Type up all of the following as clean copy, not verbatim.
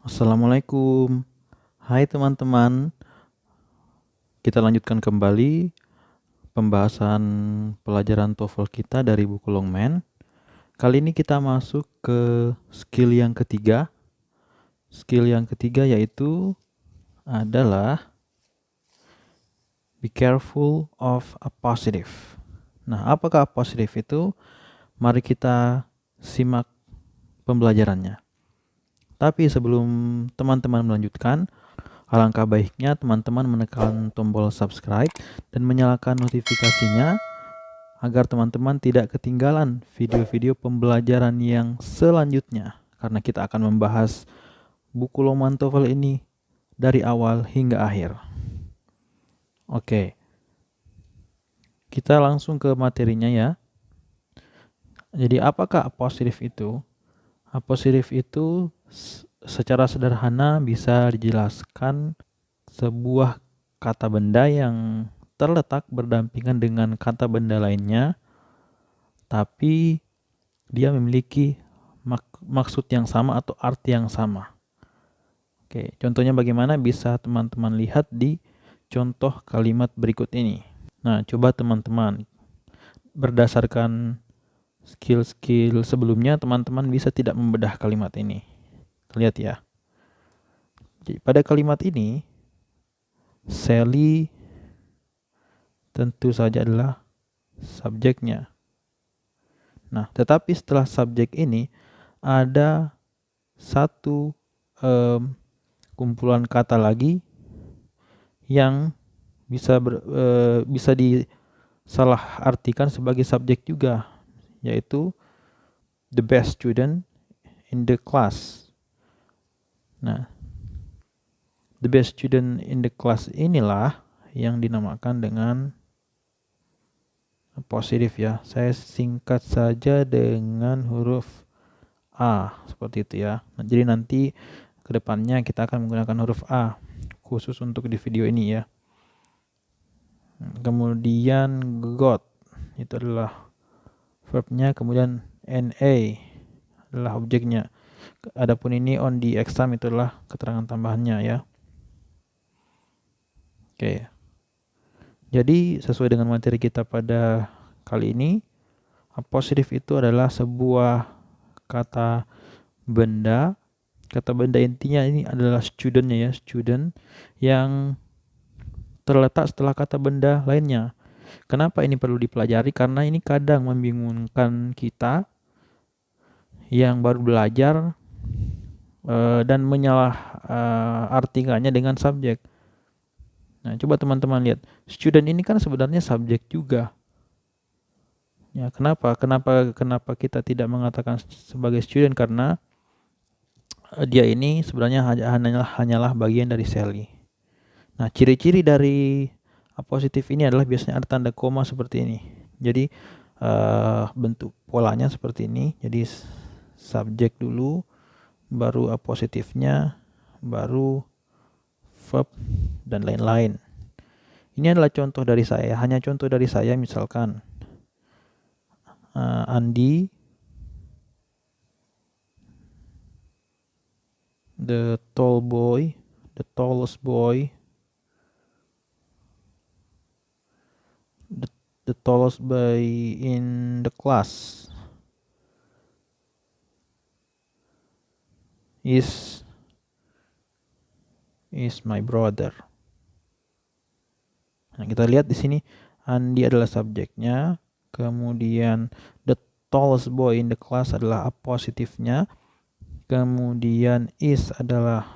Assalamualaikum. Hai teman-teman, kita lanjutkan kembali pembahasan pelajaran TOEFL kita dari buku Longman. Kali ini kita masuk ke skill yang ketiga. Skill yang ketiga yaitu adalah be careful of appositive. Nah, apakah appositive itu? Mari kita simak pembelajarannya. Tapi sebelum teman-teman melanjutkan, alangkah baiknya teman-teman menekan tombol subscribe dan menyalakan notifikasinya agar teman-teman tidak ketinggalan video-video pembelajaran yang selanjutnya, karena kita akan membahas buku Longman TOEFL ini dari awal hingga akhir. Oke, kita langsung ke materinya ya. Jadi apakah appositive itu? Appositive itu secara sederhana bisa dijelaskan sebuah kata benda yang terletak berdampingan dengan kata benda lainnya, tapi dia memiliki maksud yang sama atau arti yang sama. Oke, contohnya bagaimana bisa teman-teman lihat di contoh kalimat berikut ini. Nah, coba teman-teman berdasarkan skill-skill sebelumnya, teman-teman bisa tidak membedah kalimat ini. Lihat ya. Jadi, pada kalimat ini, Sally tentu saja adalah subjeknya. Nah, tetapi setelah subjek ini ada satu kumpulan kata lagi yang bisa disalah artikan sebagai subjek juga, yaitu the best student in the class. Nah, the best student in the class inilah yang dinamakan dengan positif ya. Saya singkat saja dengan huruf A, seperti itu ya. Nah, jadi nanti kedepannya kita akan menggunakan huruf A khusus untuk di video ini ya. Kemudian got itu adalah verbnya, kemudian NA adalah objeknya. Adapun ini on the exam itu adalah keterangan tambahannya ya. Oke. Jadi sesuai dengan materi kita pada kali ini, appositive itu adalah sebuah kata benda. Kata benda intinya ini adalah studentnya ya, student yang terletak setelah kata benda lainnya. Kenapa ini perlu dipelajari? Karena ini kadang membingungkan kita yang baru belajar dan menyalah artikannya dengan subjek. Nah, coba teman-teman lihat, student ini kan sebenarnya subjek juga. Ya, kenapa kita tidak mengatakan sebagai student? Karena dia ini sebenarnya hanyalah bagian dari Sally. Nah, ciri-ciri dari appositive ini adalah biasanya ada tanda koma seperti ini. Jadi bentuk polanya seperti ini. Jadi subjek dulu, baru appositifnya, baru verb dan lain-lain. Ini adalah contoh dari saya, hanya contoh dari saya. Misalkan Andi, the tallest boy, the tallest boy in the class is my brother. Nah, kita lihat di sini Andi adalah subjeknya, kemudian the tallest boy in the class adalah appositifnya, kemudian is adalah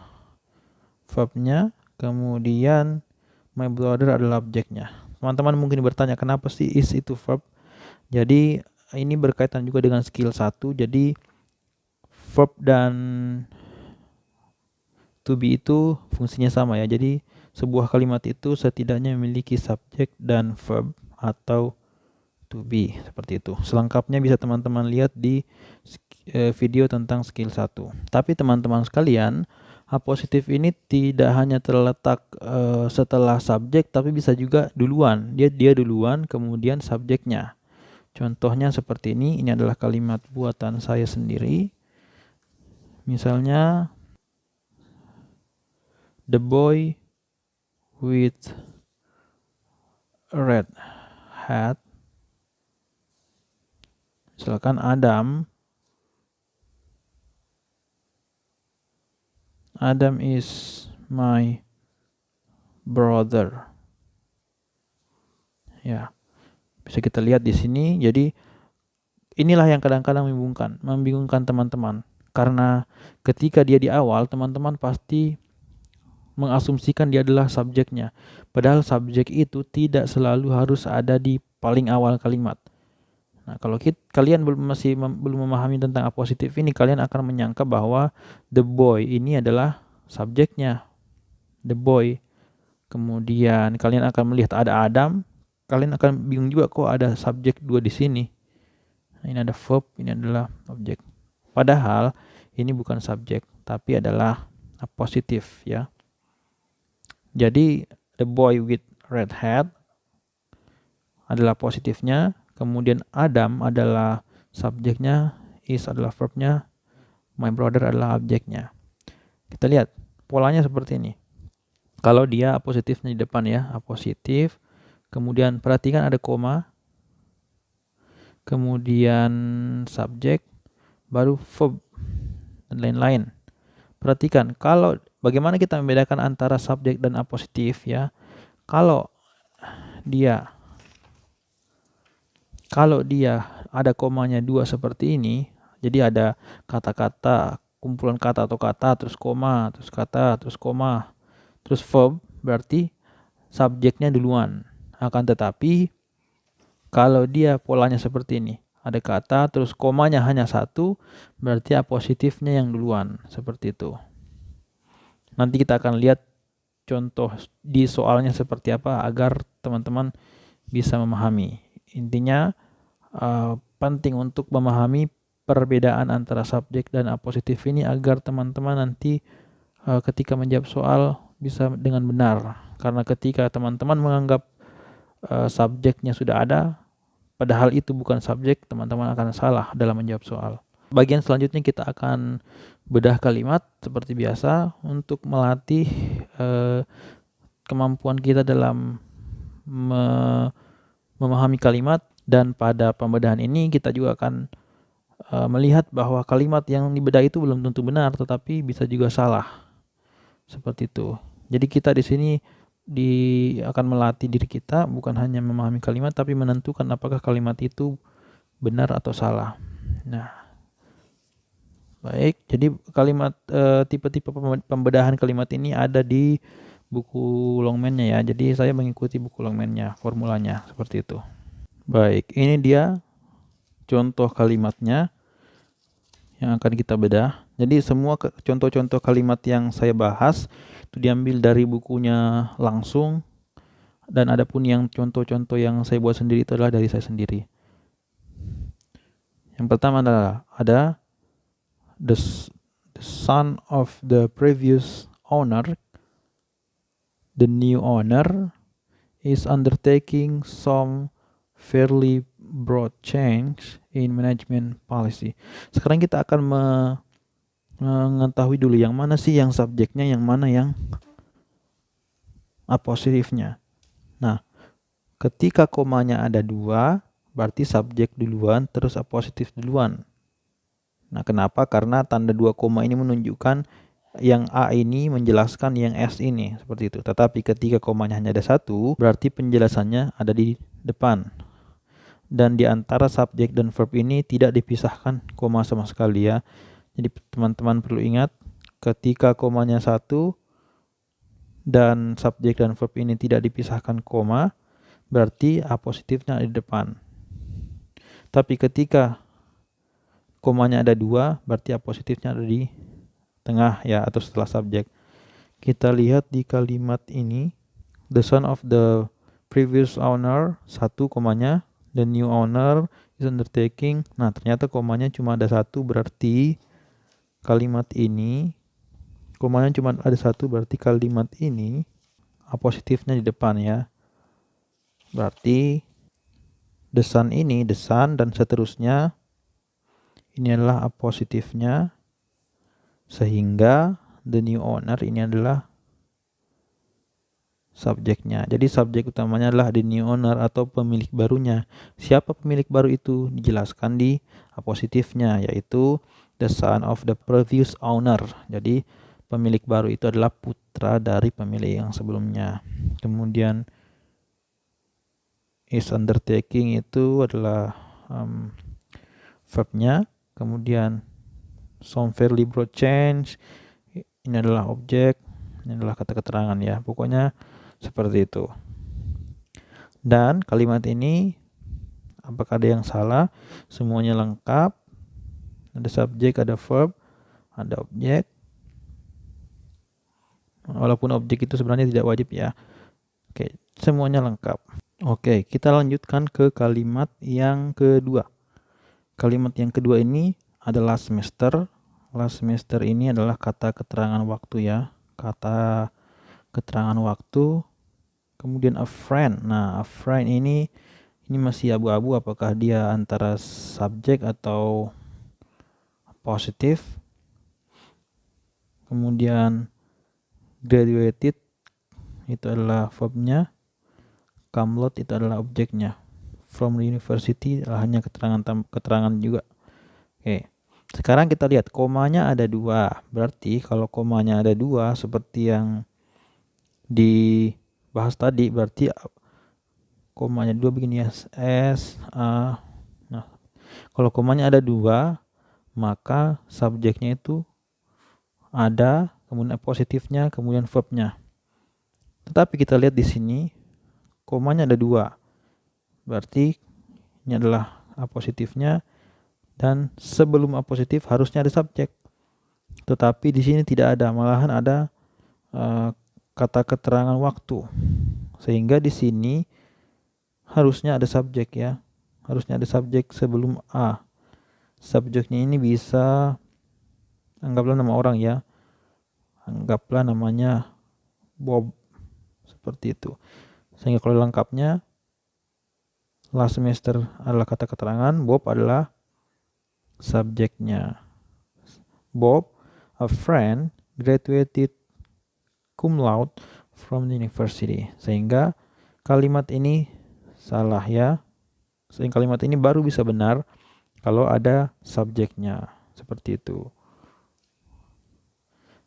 verbnya, kemudian my brother adalah objeknya. Teman-teman mungkin bertanya, kenapa sih is itu verb? Jadi ini berkaitan juga dengan skill 1. Jadi verb dan to be itu fungsinya sama ya. Jadi sebuah kalimat itu setidaknya memiliki subjek dan verb atau to be, seperti itu. Selengkapnya bisa teman-teman lihat di video tentang skill 1. Tapi teman-teman sekalian, appositive ini tidak hanya terletak setelah subjek, tapi bisa juga duluan. Dia duluan kemudian subjeknya. Contohnya seperti ini adalah kalimat buatan saya sendiri. Misalnya, the boy with a red hat. Misalkan Adam is my brother. Ya, bisa kita lihat di sini. Jadi inilah yang kadang-kadang membingungkan teman-teman. Karena ketika dia di awal, teman-teman pasti mengasumsikan dia adalah subjeknya. Padahal subjek itu tidak selalu harus ada di paling awal kalimat. Nah, kalau kalian belum memahami tentang apositif ini, kalian akan menyangka bahwa the boy ini adalah subjeknya. The boy. Kemudian kalian akan melihat ada Adam, kalian akan bingung juga kok ada subjek 2 di sini. Nah, ini ada verb, ini adalah objek. Padahal ini bukan subjek, tapi adalah apositif ya. Jadi the boy with red hat adalah positifnya, kemudian Adam adalah subjeknya, is adalah verbnya, my brother adalah objeknya. Kita lihat polanya seperti ini. Kalau dia apositifnya di depan ya, apositif, kemudian perhatikan ada koma, kemudian subjek, baru verb, dan lain-lain. Perhatikan, kalau bagaimana kita membedakan antara subjek dan apositif ya. Kalau dia ada komanya 2 seperti ini, jadi ada kata-kata, kumpulan kata atau kata, terus koma, terus kata, terus koma, terus verb, berarti subjeknya duluan. Akan tetapi kalau dia polanya seperti ini, ada kata, terus komanya hanya 1, berarti apositifnya yang duluan, seperti itu. Nanti kita akan lihat contoh di soalnya seperti apa agar teman-teman bisa memahami. Intinya penting untuk memahami perbedaan antara subjek dan apositif ini agar teman-teman nanti ketika menjawab soal bisa dengan benar. Karena ketika teman-teman menganggap subjeknya sudah ada, padahal itu bukan subjek, teman-teman akan salah dalam menjawab soal. Bagian selanjutnya kita akan bedah kalimat seperti biasa untuk melatih kemampuan kita dalam memahami kalimat. Dan pada pembedahan ini kita juga akan melihat bahwa kalimat yang dibedah itu belum tentu benar, tetapi bisa juga salah. Seperti itu. Jadi kita di sini akan melatih diri kita bukan hanya memahami kalimat, tapi menentukan apakah kalimat itu benar atau salah. Nah, baik. Jadi kalimat tipe-tipe pembedahan kalimat ini ada di buku Longman-nya ya. Jadi saya mengikuti buku Longman-nya, formulanya seperti itu. Baik, ini dia contoh kalimatnya yang akan kita bedah. Jadi semua contoh-contoh kalimat yang saya bahas itu diambil dari bukunya langsung, dan adapun yang contoh-contoh yang saya buat sendiri itu adalah dari saya sendiri. Yang pertama adalah ada the son of the previous owner, the new owner is undertaking some fairly broad change in management policy. Sekarang kita akan mengetahui dulu yang mana sih yang subjeknya, yang mana yang apositifnya. Nah, ketika komanya ada 2, berarti subjek duluan, terus apositif duluan. Nah, kenapa? Karena tanda 2 koma ini menunjukkan yang A ini menjelaskan yang S ini, seperti itu. Tetapi ketika komanya hanya ada 1, berarti penjelasannya ada di depan. Dan di antara subjek dan verb ini tidak dipisahkan koma sama sekali ya. Jadi teman-teman perlu ingat, ketika komanya 1 dan subjek dan verb ini tidak dipisahkan koma, berarti apositifnya ada di depan. Tapi ketika komanya ada 2, berarti apositifnya ada di tengah ya, atau setelah subjek. Kita lihat di kalimat ini, the son of the previous owner, 1 komanya, the new owner is undertaking. Nah, ternyata komanya cuma ada 1, berarti kalimat ini komanya cuma ada 1, berarti kalimat ini apositifnya di depan ya. Berarti The sun ini, the sun dan seterusnya, ini adalah apositifnya, sehingga the new owner ini adalah subjeknya. Jadi subjek utamanya adalah the new owner atau pemilik barunya. Siapa pemilik baru itu? Dijelaskan di apositifnya, yaitu the son of the previous owner. Jadi pemilik baru itu adalah putra dari pemilik yang sebelumnya. Kemudian is undertaking itu adalah verbnya. Kemudian some fairly broad change, ini adalah objek, ini adalah kata keterangan ya. Pokoknya seperti itu. Dan kalimat ini apakah ada yang salah? Semuanya lengkap. Ada subjek, ada verb, ada objek. Walaupun objek itu sebenarnya tidak wajib ya. Oke, semuanya lengkap. Oke, kita lanjutkan ke kalimat yang kedua. Kalimat yang kedua ini adalah last semester. Last semester ini adalah kata keterangan waktu ya. Kata keterangan waktu. Kemudian a friend. Nah, a friend ini masih abu-abu apakah dia antara subjek atau positif. Kemudian graduated itu adalah verbnya. Come out itu adalah objeknya. From the university hanya keterangan juga. Oke. Sekarang kita lihat komanya ada 2. Berarti kalau komanya ada 2 seperti yang dibahas tadi, berarti komanya 2 begini ya, S, A. Nah, kalau komanya ada 2, maka subjeknya itu ada, kemudian positifnya, kemudian verbnya. Tetapi kita lihat di sini, komanya ada 2. Berarti ini adalah apositifnya, dan sebelum apositif harusnya ada subjek. Tetapi di sini tidak ada, malahan ada kata keterangan waktu. Sehingga di sini harusnya ada subjek ya. Harusnya ada subjek sebelum A. Subjeknya ini bisa, anggaplah nama orang ya. Anggaplah namanya Bob. Seperti itu. Sehingga kalau lengkapnya, last semester adalah kata keterangan, Bob adalah subjeknya. Bob, a friend, graduated cum laude from the university. Sehingga kalimat ini salah ya. Sehingga kalimat ini baru bisa benar kalau ada subjeknya. Seperti itu.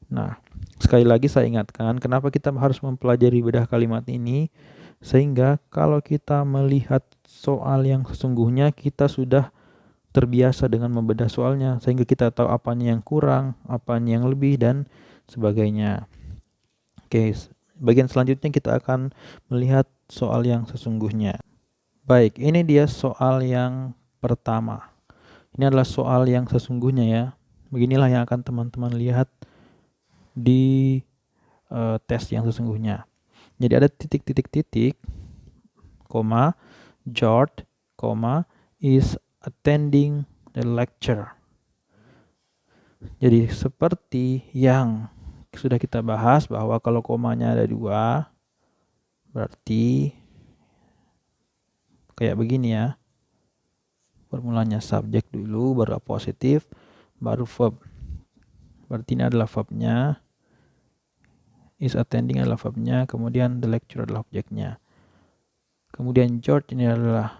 Nah, sekali lagi saya ingatkan kenapa kita harus mempelajari bedah kalimat ini, sehingga kalau kita melihat soal yang sesungguhnya kita sudah terbiasa dengan membedah soalnya, sehingga kita tahu apanya yang kurang, apanya yang lebih, dan sebagainya. Oke, bagian selanjutnya kita akan melihat soal yang sesungguhnya. Baik, ini dia soal yang pertama. Ini adalah soal yang sesungguhnya ya. Beginilah yang akan teman-teman lihat di tes yang sesungguhnya. Jadi ada titik-titik-titik, koma, George, koma, is attending the lecture. Jadi seperti yang sudah kita bahas bahwa kalau komanya ada 2, berarti kayak begini ya. Formulanya subjek dulu, baru positif, baru verb. Berarti ini adalah verbnya. Is attending adalah verbnya, kemudian the lecture adalah objeknya. Kemudian George ini adalah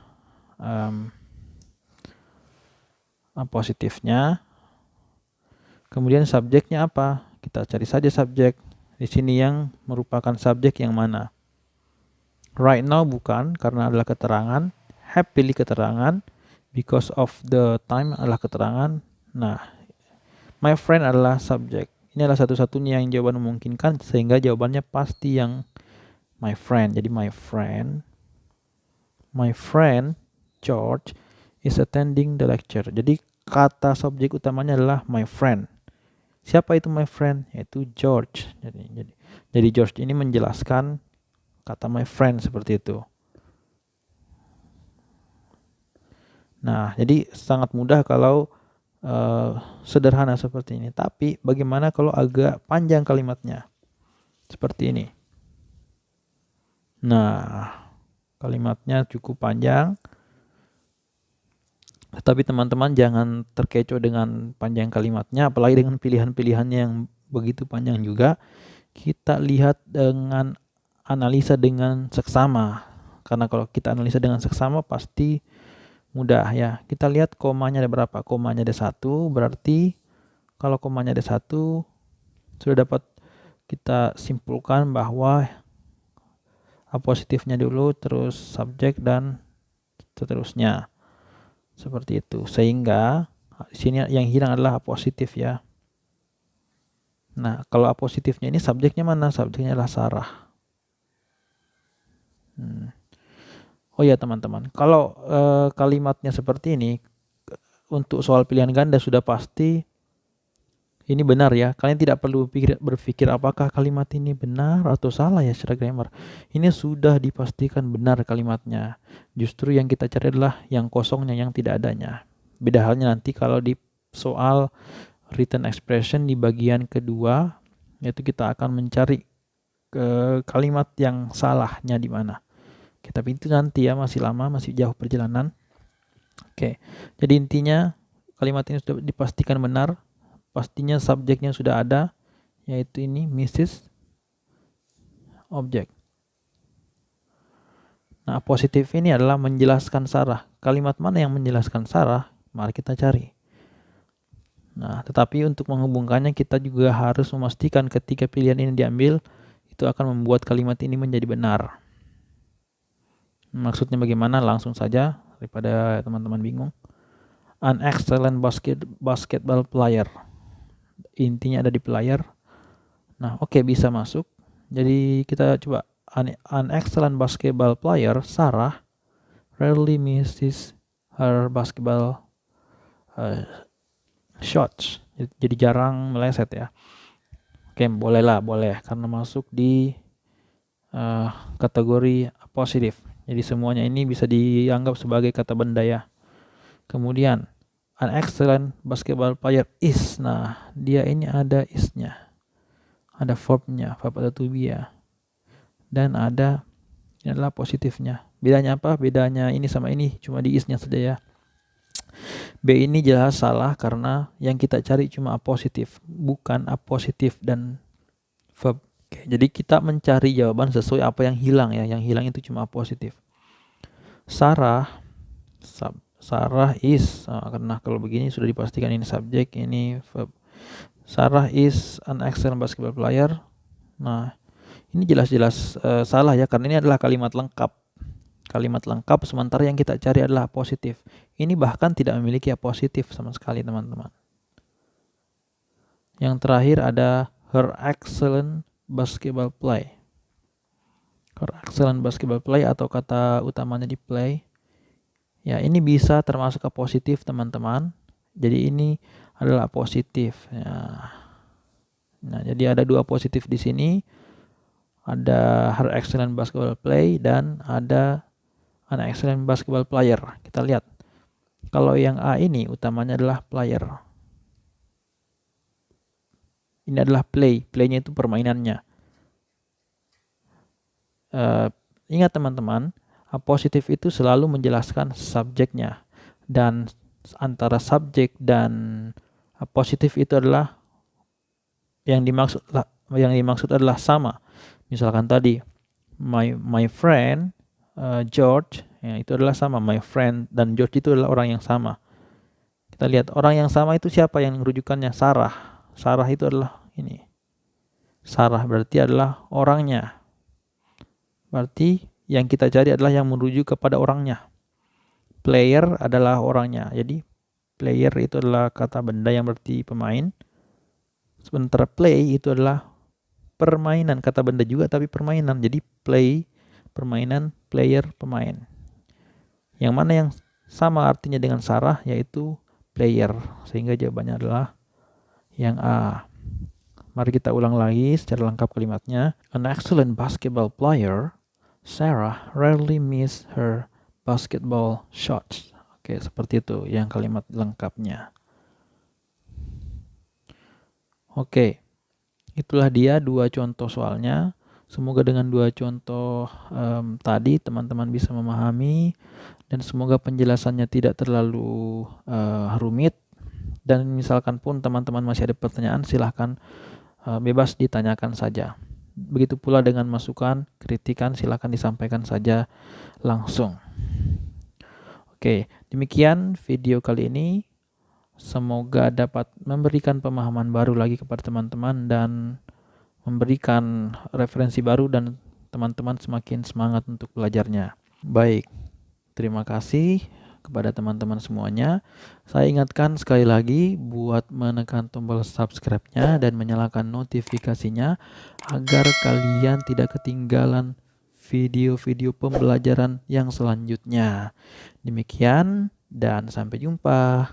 positifnya. Kemudian subjeknya apa? Kita cari saja subjek. Di sini yang merupakan subjek yang mana? Right now bukan, karena adalah keterangan. Happily keterangan. Because of the time adalah keterangan. Nah, my friend adalah subjek. Ini adalah satu-satunya yang jawaban memungkinkan, sehingga jawabannya pasti yang my friend. Jadi my friend George is attending the lecture. Jadi kata subjek utamanya adalah my friend. Siapa itu my friend? Yaitu George. Jadi George ini menjelaskan kata my friend seperti itu. Nah, jadi sangat mudah kalau sederhana seperti ini. Tapi bagaimana kalau agak panjang kalimatnya? Seperti ini. Nah, kalimatnya cukup panjang. Tapi teman-teman jangan terkecoh dengan panjang kalimatnya, apalagi dengan pilihan-pilihannya yang begitu panjang juga. Kita lihat dengan analisa dengan seksama. Karena kalau kita analisa dengan seksama pasti mudah ya. Kita lihat komanya ada berapa? Komanya ada 1, berarti kalau komanya ada 1 sudah dapat kita simpulkan bahwa apositifnya dulu, terus subjek dan seterusnya. Seperti itu. Sehingga di sini yang hilang adalah apositif ya. Nah, kalau apositifnya ini subjeknya mana? Subjeknya adalah Sarah. Oh ya teman-teman, kalau kalimatnya seperti ini, untuk soal pilihan ganda sudah pasti ini benar ya. Kalian tidak perlu berpikir apakah kalimat ini benar atau salah ya secara grammar. Ini sudah dipastikan benar kalimatnya. Justru yang kita cari adalah yang kosongnya, yang tidak adanya. Beda halnya nanti kalau di soal written expression di bagian kedua, yaitu kita akan mencari kalimat yang salahnya di mana. Tapi itu nanti ya, masih lama, masih jauh perjalanan. Oke, jadi intinya kalimat ini sudah dipastikan benar. Pastinya subjeknya sudah ada, yaitu ini Mrs. Objek. Nah, positif ini adalah menjelaskan Sarah. Kalimat mana yang menjelaskan Sarah? Mari kita cari. Nah, tetapi untuk menghubungkannya kita juga harus memastikan ketika pilihan ini diambil, itu akan membuat kalimat ini menjadi benar. Maksudnya bagaimana? Langsung saja daripada teman-teman bingung. An excellent basketball player. Intinya ada di player. Nah, oke, bisa masuk. Jadi kita coba an excellent basketball player, Sarah rarely misses her basketball shots. Jadi jarang meleset ya. Oke, boleh karena masuk di kategori positif. Jadi semuanya ini bisa dianggap sebagai kata benda ya. Kemudian an excellent basketball player is. Nah, dia ini ada is-nya. Ada verb-nya, verb atau to be ya. Dan ada ini adalah positifnya. Bedanya apa? Bedanya ini sama ini cuma di is-nya saja ya. B ini jelas salah karena yang kita cari cuma apositif, bukan apositif dan verb. Oke, jadi kita mencari jawaban sesuai apa yang hilang ya. Yang hilang itu cuma apositif. Sarah is, karena kalau begini sudah dipastikan ini subjek, ini verb. Sarah is an excellent basketball player. Nah, ini jelas-jelas salah ya, karena ini adalah kalimat lengkap. Kalimat lengkap, sementara yang kita cari adalah positif. Ini bahkan tidak memiliki apositif sama sekali teman-teman. Yang terakhir ada her excellent basketball play. Her excellent basketball play atau kata utamanya di play. Ya, ini bisa termasuk positif teman-teman. Jadi ini adalah positif ya. Nah, jadi ada dua positif di sini. Ada her excellent basketball play dan ada an excellent basketball player. Kita lihat. Kalau yang A ini utamanya adalah player. Ini adalah play. Playnya itu permainannya. Ingat teman-teman, positif itu selalu menjelaskan subjeknya. Dan antara subjek dan positif itu adalah yang dimaksud adalah sama. Misalkan tadi my friend George, ya, itu adalah sama. My friend dan George itu adalah orang yang sama. Kita lihat orang yang sama itu siapa yang rujukannya? Sarah. Sarah itu adalah ini. Sarah berarti adalah orangnya. Berarti yang kita cari adalah yang merujuk kepada orangnya. Player adalah orangnya. Jadi player itu adalah kata benda yang berarti pemain. Sementara play itu adalah permainan, kata benda juga tapi permainan. Jadi play permainan, player pemain. Yang mana yang sama artinya dengan Sarah, yaitu player. Sehingga jawabannya adalah yang A. Mari kita ulang lagi secara lengkap kalimatnya. An excellent basketball player, Sarah rarely miss her basketball shots. Oke, seperti itu yang kalimat lengkapnya. Oke, itulah dia dua contoh soalnya. Semoga dengan 2 contoh tadi teman-teman bisa memahami, dan semoga penjelasannya tidak terlalu rumit. Dan misalkan pun teman-teman masih ada pertanyaan, silahkan bebas ditanyakan saja. Begitu pula dengan masukan, kritikan, silahkan disampaikan saja langsung. Oke, demikian video kali ini. Semoga dapat memberikan pemahaman baru lagi kepada teman-teman dan memberikan referensi baru, dan teman-teman semakin semangat untuk belajarnya. Baik, terima kasih kepada teman-teman semuanya. Saya ingatkan sekali lagi buat menekan tombol subscribe-nya dan menyalakan notifikasinya agar kalian tidak ketinggalan video-video pembelajaran yang selanjutnya. Demikian dan sampai jumpa.